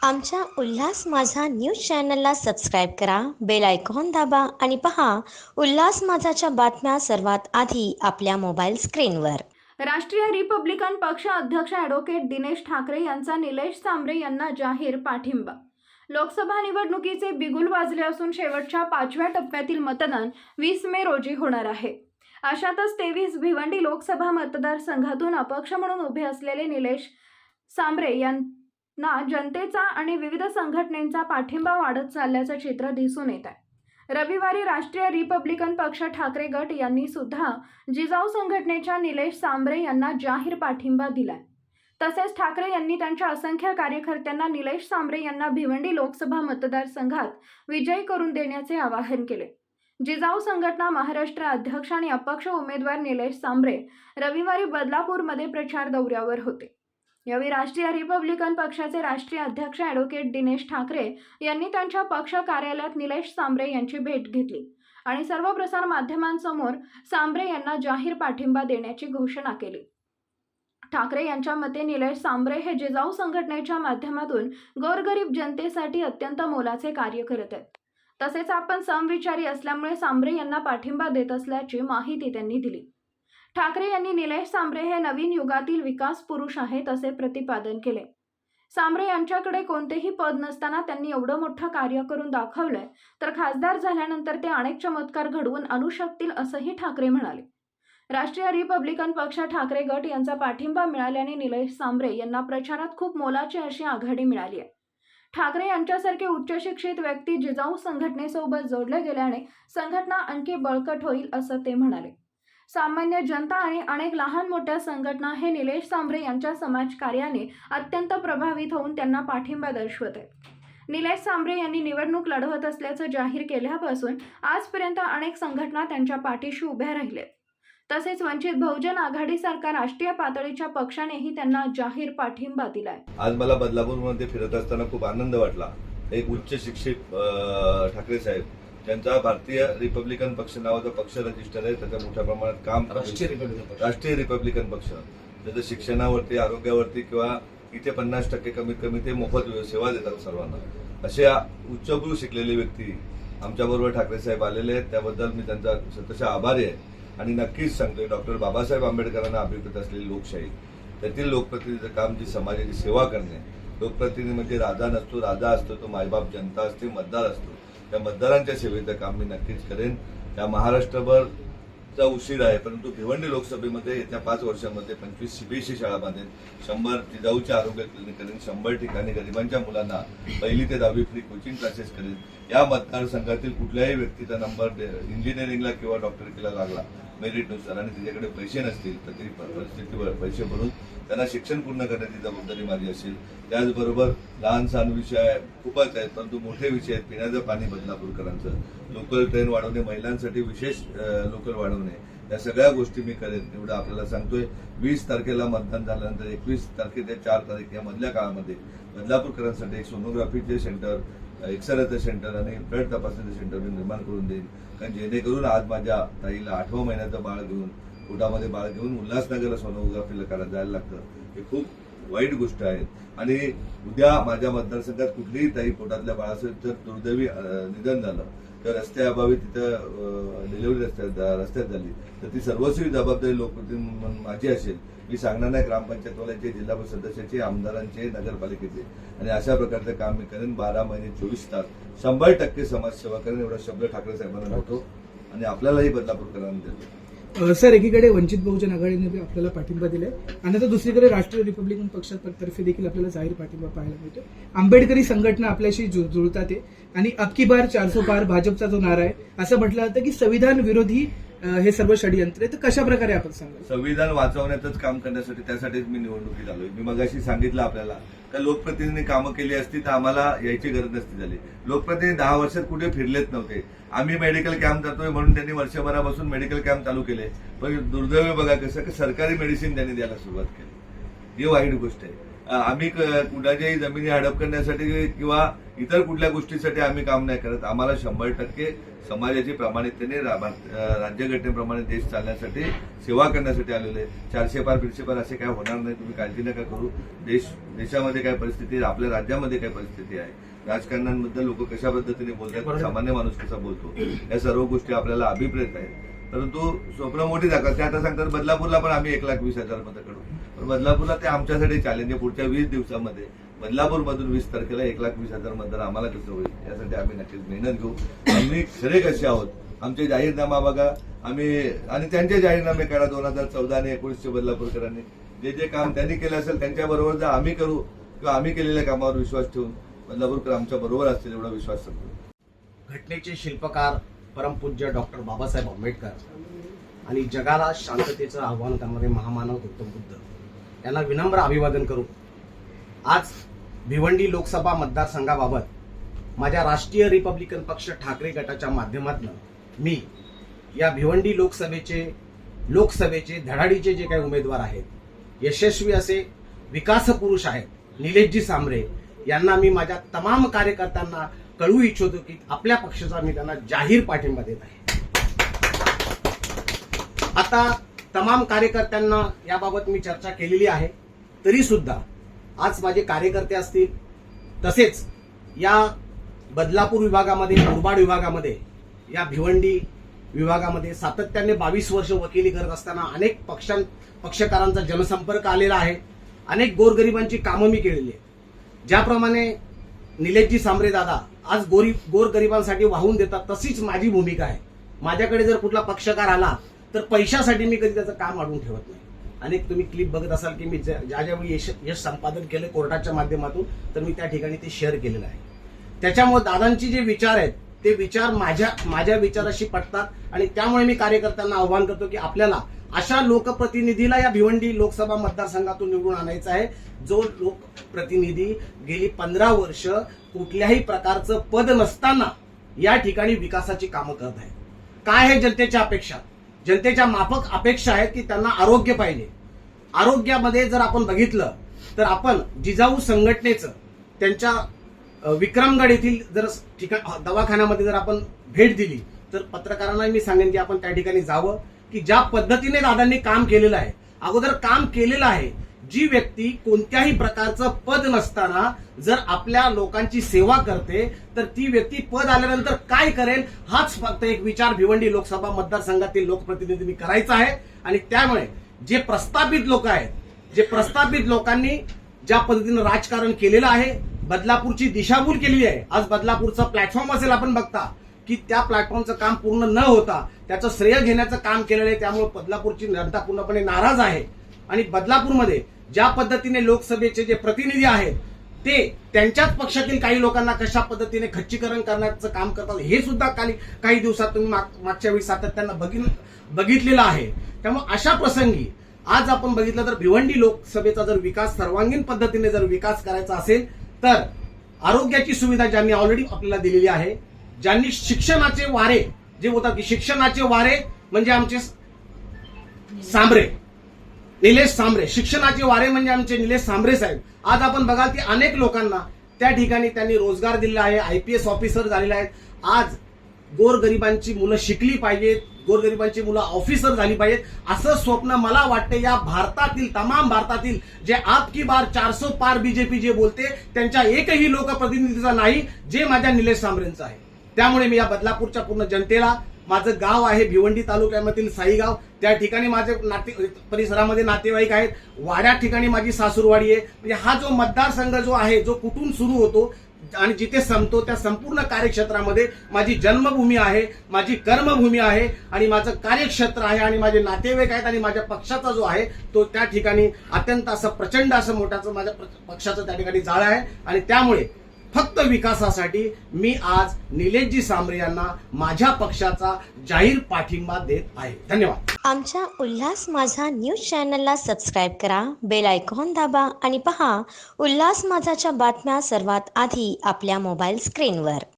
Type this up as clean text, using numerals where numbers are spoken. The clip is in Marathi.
आमच्या उल्हास माझा न्यूज चॅनलला सबस्क्राईब करा, बेल आयकॉन दाबा आणि पहा उल्हास माझाच्या बातम्या सर्वात आधी आपल्या मोबाईल स्क्रीनवर. राष्ट्रीय रिपब्लिकन पक्ष अध्यक्ष ॲडव्होकेट दिनेश ठाकरे यांचा निलेश सांबरे यांना जाहीर पाठिंबा. लोकसभा निवडणुकीचे बिगुल वाजले असून शेवटच्या 5व्या टप्प्यातील मतदान 20 मे रोजी होणार आहे. अशातच 23 भिवंडी लोकसभा मतदारसंघातून अपक्ष म्हणून उभे असलेले निलेश सांबरे यांना जनतेचा आणि विविध संघटनेचा पाठिंबा वाढत चालल्याचं चित्र दिसून येत आहे. रविवारी राष्ट्रीय रिपब्लिकन पक्ष ठाकरे गट यांनी सुद्धा जिजाऊ संघटनेच्या निलेश सांबरे यांना जाहीर पाठिंबा दिलाय. तसेच ठाकरे यांनी त्यांच्या असंख्य कार्यकर्त्यांना निलेश सांबरे यांना भिवंडी लोकसभा मतदारसंघात विजयी करून देण्याचे आवाहन केले. जिजाऊ संघटना महाराष्ट्र अध्यक्ष आणि अपक्ष उमेदवार निलेश सांबरे रविवारी बदलापूरमध्ये प्रचार दौऱ्यावर होते. यावेळी राष्ट्रीय रिपब्लिकन पक्षाचे राष्ट्रीय अध्यक्ष ॲडव्होकेट दिनेश ठाकरे यांनी त्यांच्या पक्ष कार्यालयात निलेश सांबरे यांची भेट घेतली आणि सर्व प्रसार माध्यमांसमोर सांबरे यांना जाहीर पाठिंबा देण्याची घोषणा केली. ठाकरे यांच्या मते निलेश सांबरे हे जिजाऊ संघटनेच्या माध्यमातून गोरगरीब जनतेसाठी अत्यंत मोलाचे कार्य करत आहेत. तसेच आपण समविचारी असल्यामुळे सांबरे यांना पाठिंबा देत असल्याची माहिती त्यांनी दिली. ठाकरे यांनी निलेश सांबरे हे नवीन युगातील विकास पुरुष आहेत असे प्रतिपादन केले. सांबरे यांच्याकडे कोणतेही पद नसताना त्यांनी एवढं मोठं कार्य करून दाखवलंय, तर खासदार झाल्यानंतर ते अनेक चमत्कार घडवून आणू शकतील असंही ठाकरे म्हणाले. राष्ट्रीय रिपब्लिकन पक्ष ठाकरे गट यांचा पाठिंबा मिळाल्याने निलेश सांबरे यांना प्रचारात खूप मोलाची अशी आघाडी मिळाली आहे. ठाकरे यांच्यासारखे उच्च शिक्षित व्यक्ती जिजाऊ संघटनेसोबत जोडले गेल्याने संघटना आणखी बळकट होईल असं ते म्हणाले. सामान्य जनता आणि अनेक लहान मोठ्या संघटना हे निलेश सांबरे यांच्या समाजकार्याने अत्यंत प्रभावित होऊन त्यांना पाठिंबा दर्शवत आहेत. निलेश सांबरे यांनी निवडणूक लढवत असल्याचं जाहीर केल्यापासून आजपर्यंत अनेक संघटना त्यांच्या पाठीशी उभ्या राहिलेत. तसेच वंचित बहुजन आघाडीसारखा राष्ट्रीय पातळीच्या पक्षानेही त्यांना जाहीर पाठिंबा दिलाय. आज मला बदलापूरमध्ये फिरत असताना खूप आनंद वाटला. एक उच्च शिक्षित ठाकरे साहेब, त्यांचा भारतीय रिपब्लिकन पक्ष नावाचा पक्ष रजिस्टर आहे, त्याचं मोठ्या प्रमाणात काम राष्ट्रीय रिपब्लिकन पक्ष त्याचं शिक्षणावरती, आरोग्यावरती किंवा इथे 50% कमीत कमी ते मोफत सेवा देतात सर्वांना. असे उच्चभ्रू शिकलेले व्यक्ती आमच्याबरोबर ठाकरे साहेब आलेले आहेत. त्याबद्दल मी त्यांचा स्वतःचा आभारी आहे आणि नक्कीच सांगतोय, डॉक्टर बाबासाहेब आंबेडकरांना अभिप्रेत असलेली लोकशाही, त्यातील लोकप्रतिनिधीचं काम जी समाजाची सेवा करणे. लोकप्रतिनिधी म्हणजे राजा नसतो, राजा असतो तो मायबाप, जनता असते, मतदार असतो. त्या मतदारांच्या सेवेचं काम मी नक्कीच करेन. त्या महाराष्ट्रभरचा उशीर आहे, परंतु भिवंडी लोकसभेमध्ये येत्या 5 वर्षांमध्ये 25 सीबीएसई शाळा बांधेन, 100 जिजाऊचे आरोग्य क्लिनिक करेन, 100 ठिकाणी गरिबांच्या मुलांना 1ली ते 10वी फ्री कोचिंग क्लासेस करेन. या मतदारसंघातील कुठल्याही व्यक्तीचा नंबर इंजिनिअरिंगला किंवा डॉक्टरकीला लागला मेरिटनुसार आणि तिच्याकडे पैसे नसतील तर ती परिस्थितीवर पैसे भरून त्यांना शिक्षण पूर्ण करण्याची जबाबदारी माझी असेल. त्याचबरोबर लहान सहान विषय खूपच आहेत, परंतु मोठे विषय आहेत. पिण्याचं पाणी बदलापूरकरांचं, लोकल ट्रेन वाढवणे, महिलांसाठी विशेष लोकल वाढवणे, या सगळ्या गोष्टी मी करेन एवढं आपल्याला सांगतोय. 20 तारखेला मतदान झाल्यानंतर 21 तारखे ते 4 तारीख या मधल्या काळामध्ये बदलापूरकरांसाठी एक सोनोग्राफीचे सेंटर, एक्सरेचं सेंटर आणि ब्लड तपासणीचं सेंटर मी निर्माण करून देईन. कारण जेणेकरून आज माझ्या ताईला 8व्या महिन्याचं बाळ घेऊन, पोटामध्ये बाळ घेऊन उल्हासनगरला सोनोग्राफीला करायला जायला लागतं. हे खूप वाईट गोष्ट आहे. आणि उद्या माझ्या मतदारसंघात कुठलीही ताई पोटातल्या बाळाचं जर दुर्दैवी निधन झालं तर रस्त्याअभावी तिथं डिलिव्हरी रस्त्यात झाली तर ती सर्वस्वी जबाबदारी लोकप्रतिनिधी म्हणून माझी असेल. मी सांगणार नाही ग्रामपंचायतवाल्यांचे, जिल्हा परिषद सदस्याचे, आमदारांचे, नगरपालिकेचे. आणि अशा प्रकारचं काम मी करेन. 12 महिने 24 तास 100% समाजसेवा करेन एवढा शब्द ठाकरे साहेबांना देतो आणि आपल्यालाही बदलापूरकरांना देतो. सर, एकीकडे वंचित बहुजन आघाडीने आपल्याला पाठिंबा दिलाय आणि आता दुसरीकडे राष्ट्रीय रिपब्लिकन पक्षातर्फे देखील आपल्याला जाहीर पाठिंबा पाहायला मिळतो. आंबेडकरी संघटना आपल्याशी जुळतात आहे आणि अबकी बार 400 पार भाजपचा जो नारा आहे, असं म्हटलं जातं की संविधान विरोधी हे सर्व षडयंत्र आहे. तर कशा प्रकारे आपण सांगा? संविधान वाचवण्याचंच काम करण्यासाठी, त्यासाठीच मी निवडणुकीत आलोय. मी मगाशी सांगितलं आपल्याला का लोकप्रतिनिधींनी कामं केली असती तर आम्हाला यायची गरज नसती झाली. लोकप्रतिनिधी 10 वर्षात कुठे फिरलेच नव्हते. आम्ही मेडिकल कॅम्प जातोय म्हणून त्यांनी वर्षभरापासून मेडिकल कॅम्प चालू केले, पण दुर्दैव बघा कसं की सरकारी मेडिसिन त्यांनी द्यायला सुरुवात केली. ही वाईट गोष्ट आहे. आम्ही कुणाच्याही जमिनी हडप करण्यासाठी किंवा इतर कुठल्या गोष्टीसाठी आम्ही काम नाही करत. आम्हाला 100% समाजाची प्रामाणिकतेने राज्यघटनेप्रमाणे देश चालण्यासाठी सेवा करण्यासाठी आलेलो आहे. 400 पार 500 पार असे काय होणार नाही, तुम्ही काळजी नका करू. देशामध्ये काय परिस्थिती आहे, आपल्या राज्यामध्ये काय परिस्थिती आहे, राजकारण्यांबद्दल लोक कशा पद्धतीने बोलतात, सामान्य माणूस कसा बोलतो, या सर्व गोष्टी आपल्याला अभिप्रेत आहेत. परंतु स्वप्न मोठी दाखवतात. ते आता सांगतात बदलापूरला पण आम्ही 1,20,000 मतं करू. पण बदलापूरला ते आमच्यासाठी चॅलेंज आहे. पुढच्या 20 दिवसामध्ये बदलापूरमधून 20 तारखेला 1,20,000 मतदान आम्हाला कसं होईल यासाठी आम्ही नक्कीच मेहनत घेऊ. आम्ही खरे कसे आहोत, आमचे जाहीरनामा बघा, आम्ही आणि त्यांचे जाहीरनामे करा. 2014 आणि 19 बदलापूरकरांनी जे जे काम त्यांनी केलं असेल त्यांच्याबरोबर जर आम्ही करू किंवा आम्ही केलेल्या कामावर विश्वास ठेवून बदलापूरकर आमच्या बरोबर असतील एवढा विश्वास करतो. घटनेचे शिल्पकार परमपूज्य डॉक्टर बाबासाहेब आंबेडकर आणि जगाला शांततेचं आव्हान करणारे महामानव गौतम बुद्ध यांना विनम्र अभिवादन करू. आज भिवंडी लोकसभा मतदारसंघाबाबत माझ्या राष्ट्रीय रिपब्लिकन पक्ष ठाकरे गटाच्या माध्यमातून मी या भिवंडी लोकसभेचे धडाडीचे जे काही उमेदवार आहेत, यशस्वी असे विकास पुरुष आहेत, निलेशजी सांबरे यांना मी माझ्या तमाम कार्यकर्त्यांना कळवू इच्छितो की आपल्या पक्षाचा मी त्यांना जाहीर पाठिंबा देत आहे. आता तमाम कार्यकर्त्यांना याबाबत मी चर्चा केलेली आहे. तरी सुद्धा आज माझे कार्यकर्ते असतील, तसेच या बदलापूर विभागामध्ये, मुरबाड विभागामध्ये, या भिवंडी विभागामध्ये सातत्याने 22 वर्ष वकिली करत असताना अनेक पक्षकारांचा जनसंपर्क आलेला आहे. अनेक गोरगरिबांची कामं मी केलेली आहेत. ज्याप्रमाणे निलेशजी सांबरे दादा आज गोरगरिबांसाठी वाहून देतात, तशीच माझी भूमिका आहे. माझ्याकडे जर कुठला पक्षकार आला तर पैशासाठी मी कधी त्याचं काम अडवून ठेवत नाही. अनेक तुम्ही क्लिप बघत असाल की मी ज्यावेळी यश संपादन केलं कोर्टाच्या माध्यमातून, तर मी त्या ठिकाणी ते शेअर केलेलं आहे. त्याच्यामुळे दादांचे जे विचार आहेत ते विचार माझ्या विचाराशी पटतात आणि त्यामुळे मी कार्यकर्त्यांना आवाहन करतो की आपल्याला अशा लोकप्रतिनिधीला या भिवंडी लोकसभा मतदारसंघातून निवडून आणायचा आहे, जो लोकप्रतिनिधी गेली 15 वर्ष कुठल्याही प्रकारचं पद नसताना या ठिकाणी विकासाची कामं करत आहे. काय आहे जनतेच्या अपेक्षा? जनतेच्या माफक अपेक्षा आहेत की त्यांना आरोग्य पाहिजे. आरोग्यामध्ये जर आपण बघितलं तर आपण जिजाऊ संघटनेचं त्यांच्या विक्रमगड येथील जर दवाखान्यामध्ये जर आपण भेट दिली तर पत्रकारांना मी सांगेन की आपण त्या ठिकाणी जावं की ज्या पद्धतीने दादांनी काम केलेलं आहे, अगोदर काम केलेलं आहे. जी व्यक्ती कोणत्याही प्रकारचं पद नसताना जर आपल्या लोकांची सेवा करते तर ती व्यक्ती पद आल्यानंतर काय करेल हाच फक्त एक विचार भिवंडी लोकसभा मतदारसंघातील लोकप्रतिनिधींनी करायचा आहे. आणि त्यामुळे जे प्रस्थापित लोक आहेत, जे प्रस्थापित लोकांनी ज्या पद्धतीनं राजकारण केलेलं आहे, बदलापूरची दिशाभूल केलेली आहे. आज बदलापूरचा प्लॅटफॉर्म असेल आपण बघता की त्या प्लॅटफॉर्मचं काम पूर्ण न होता त्याचं श्रेय घेण्याचं काम केलेलं आहे. त्यामुळे बदलापूरची जनता पूर्णपणे नाराज आहे. आणि बदलापूरमध्ये ज्या पद्धतीने लोकसभेचे जे प्रतिनिधी आहेत ते त्यांच्याच पक्षातील काही लोकांना कशा पद्धतीने खच्चीकरण करण्याचं काम करतात हे सुद्धा काही दिवसात तुम्ही मागच्या वेळी सातत्यानं बघितलेलं आहे. त्यामुळे अशा प्रसंगी आज आपण बघितलं तर भिवंडी लोकसभेचा जर विकास सर्वांगीण पद्धतीने जर विकास करायचा असेल तर आरोग्याची सुविधा ज्यांनी ऑलरेडी आपल्याला दिलेली आहे, ज्यांनी शिक्षणाचे वारे जे होतात की शिक्षणाचे वारे म्हणजे आमचे सांबरे, निलेश सांबरे, शिक्षणाचे वारे म्हणजे आमचे निलेश सांबरे साहेब. आज आपण बघाल की अनेक लोकांना त्या ठिकाणी त्यांनी रोजगार दिलेला आहे, IPS ऑफिसर झालेले आहेत. आज गोरगरिबांची मुलं शिकली पाहिजेत, गोरगरिबांची मुलं ऑफिसर झाली पाहिजेत असं स्वप्न मला वाटते या तमाम भारतातील जे आपकी बार 400 पार बीजेपी जे बोलते त्यांच्या एकही लोकप्रतिनिधीचा नाही जे माझ्या निलेश सांबरेंचं आहे. त्यामुळे मी या बदलापूरच्या पूर्ण जनतेला, माझं गाव आहे भिवंडी तालुक्यामधील साईगाव, त्या ठिकाणी माझे परिसरामध्ये नातेवाईक आहेत, वाड्या ठिकाणी माझी सासूरवाडी आहे. म्हणजे हा जो मतदारसंघ जो आहे, जो कुठून सुरू होतो आणि जिथे संपतो त्या संपूर्ण कार्यक्षेत्रामध्ये माझी जन्मभूमी आहे, माझी कर्मभूमी आहे आणि माझं कार्यक्षेत्र आहे आणि माझे नातेवाईक आहेत आणि माझ्या पक्षाचा जो आहे तो त्या ठिकाणी अत्यंत असं प्रचंड असं मोठ्याचं माझ्या पक्षाचं त्या ठिकाणी जाळ आहे. आणि त्यामुळे फक्त विकासासाठी मी आज निलेशजी सांबरे यांना माझ्या पक्षाचा जाहीर पाठिंबा देत आहे. धन्यवाद. आमच्या उल्हास माझा न्यूज चॅनलला सबस्क्राईब करा, बेल आयकॉन दाबा आणि पहा उल्हास माझाच्या बातम्या सर्वात आधी आपल्या मोबाईल स्क्रीनवर.